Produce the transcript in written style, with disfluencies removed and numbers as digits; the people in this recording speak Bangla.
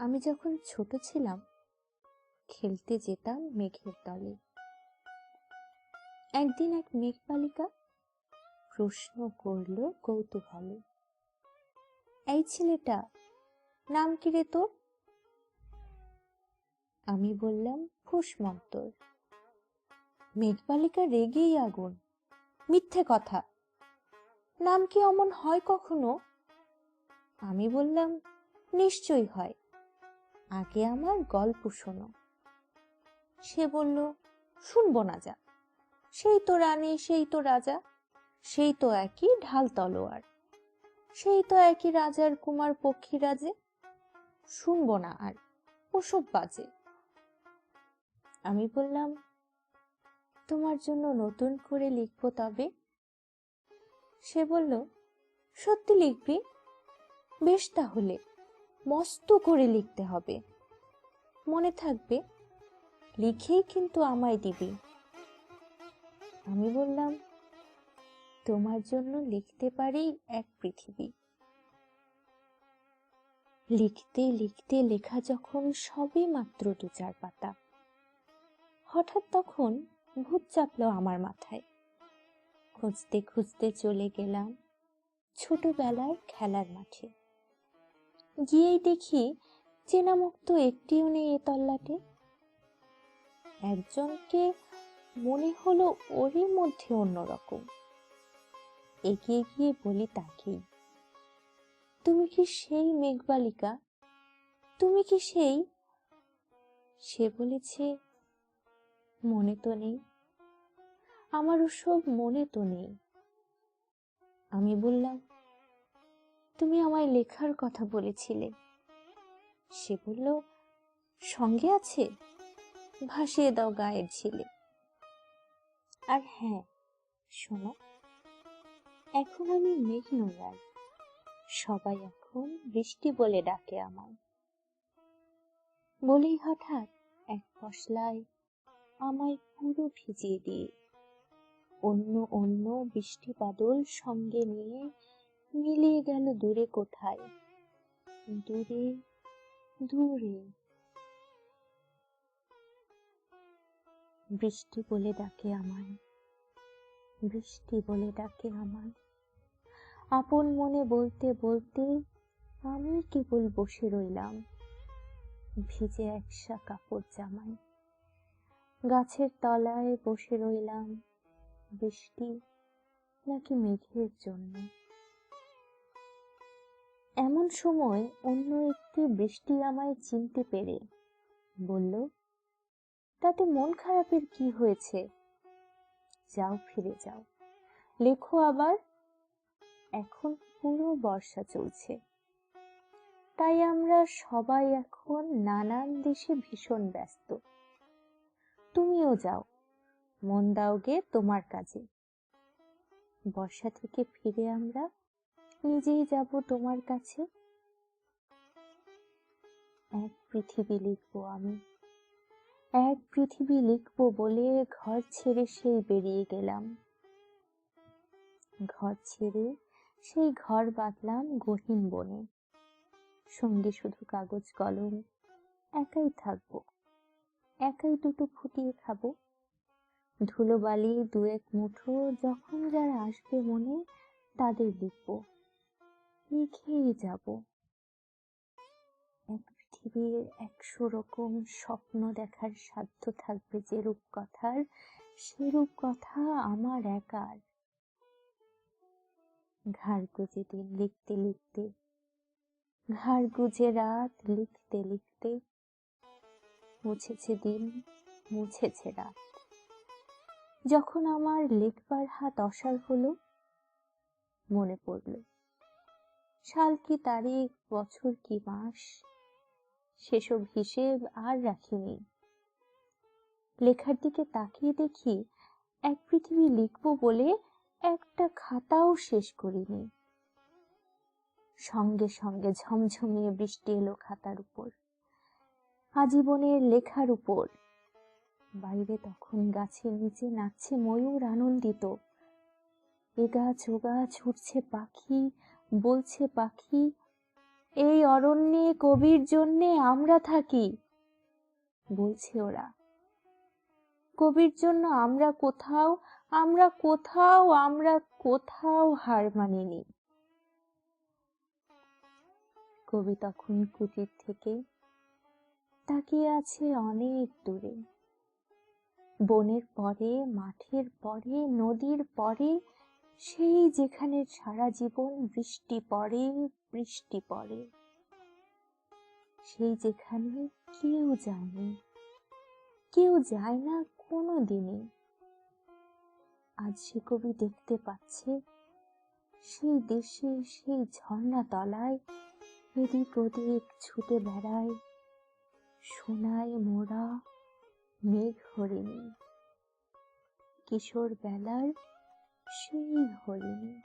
আমি যখন ছোট ছিলাম খেলতে যেতাম মেঘের দলে। একদিন এক মেঘবালিকা প্রশ্ন করল কৌতূহলে, এই ছেলেটা নাম কি রে তোর? আমি বললাম ফুসমন্তর। মেঘবালিকা রেগেই আগুন, মিথ্যে কথা, নাম কি অমন হয় কখনো? আমি বললাম নিশ্চয়ই হয়, আগে আমার গল্প শোনো। সে বলল শুনবো না যা, সেই তো রানী, সেই তো রাজা, সেই তো একই ঢাল তলোয়ার, সেই তো একই রাজার কুমার পক্ষী রাজে, শুনবো না আর, ওসব বাজে। আমি বললাম তোমার জন্য নতুন করে লিখবো তবে। সে বলল সত্যি লিখবি? বেশ, তাহলে মস্ত করে লিখতে হবে, মনে থাকবে, লিখেই কিন্তু আমায় দিবি। আমি বললাম তোমার জন্য লিখতে পারি এক পৃথিবী। লিখতে লিখতে লেখা যখন সবে মাত্র 2-4 পাতা, হঠাৎ তখন ভূত চাপলো আমার মাথায়। খুঁজতে খুঁজতে চলে গেলাম ছোটবেলার খেলার মাঠে। গিয়েই দেখি চেনা মুখ তো একটিও নেই এ তল্লাটে। একজনকে মনে হলো ওরই মধ্যে অন্যরকম। এগিয়ে গিয়ে বলি তাকেই, তুমি কি সেই মেঘবালিকা? তুমি কি সেই? সে বলেছে মনে তো নেই, আমার ওসব মনে তো নেই। আমি বললাম তুমি আমায় লেখার কথা বলেছিলে। সে বলল সঙ্গে আছে, ভাসিয়ে দাও গায়ের ঝিলে। আর হ্যাঁ শোনো, এখন আমি মেঘ নই আর, সবাই এখন বৃষ্টি বলে ডাকে আমায়। বলেই হঠাৎ এক পশলায় আমায় পুরো ভিজিয়ে দিয়ে অন্য অন্য বৃষ্টি বাদল সঙ্গে নিয়ে মিলিয়ে গেল দূরে কোথায়, দূরে দূরে। বৃষ্টি বলে ডাকে আমায়, বৃষ্টি বলে ডাকে আমায়। আপন মনে বলতে বলতে আমি কেবল বসে রইলাম ভিজে একসা কাপড় জামায়। গাছের তলায় বসে রইলাম, বৃষ্টি নাকি মেঘের জন্য। এমন সময় অন্য একটি বৃষ্টি আমায় চিনতে পেরে বলল, তাতে মন খারাপের কি হয়েছে? যাও, ফিরে যাও, লেখো আবার। এখন পুরো বর্ষা চলছে, তাই আমরা সবাই এখন নানান দেশে ভীষণ ব্যস্ত। তুমিও যাও, মন দাও গে তোমার কাজে। বর্ষা থেকে ফিরে আমরা নিজেই যাব তোমার কাছে। এক পৃথিবী লিখবো আমি, এক পৃথিবী লিখবো বলে ঘর ছেড়ে সেই বেরিয়ে গেলাম। ঘর ছেড়ে সেই ঘর বাঁধলাম গহীন বনে, সঙ্গে শুধু কাগজ কলম। একাই থাকবো, একাই দুটো ফুটিয়ে খাবো। ধুলোবালি 2-1 মুঠো যখন যারা আসবে মনে তাদের লিখবো, লিখেই যাব। এক পৃথিবীর 100 রকম স্বপ্ন দেখার সাধ্য থাকবে যে রূপকথার, সে রূপকথা আমার একার। ঘাড় গুজে দিন লিখতে লিখতে, ঘাড় গুজে রাত লিখতে লিখতে, মুছেছে দিন, মুছেছে রাত। যখন আমার লিখবার হাত অসাড় হলো, মনে পড়ল সাল কি তারিখ, বছর কি মাস, সেসব হিসেব আর রাখিনি। লেখার দিকে তাকিয়ে দেখি এক পৃথিবী লিখবো বলে একটা খাতাও শেষ করিনি। সঙ্গে সঙ্গে ঝমঝমিয়ে বৃষ্টি এলো খাতার উপর, আজীবনের লেখার উপর। বাইরে তখন গাছের নিচে নাচছে ময়ূর আনন্দিত। এ গাছ ও গাছ উঠছে পাখি, বলছে পাখি এই অরণ্যে কবির জন্যে আমরা থাকি, বলছে ওরা। কবির জন্য আমরা কোথাও হার মানিনি। কবি তখন কুটির থেকে তাকিয়ে আছে অনেক দূরে, বনের পরে, মাঠের পরে, নদীর পরে, সেই যেখানে সারা জীবন বৃষ্টি পড়ে, সেই যেখানে কেউ যায়নি, কেউ যায় না কোনো দিনই। আজ সে কবি দেখতে পাচ্ছে সেই দেশে, সেই ঝর্ণা তলায় এদিক ওদিক ছুটে বেড়ায় সোনায় মোড়া মেঘ হরিণী, কিশোর বেলার সেই হরিণী।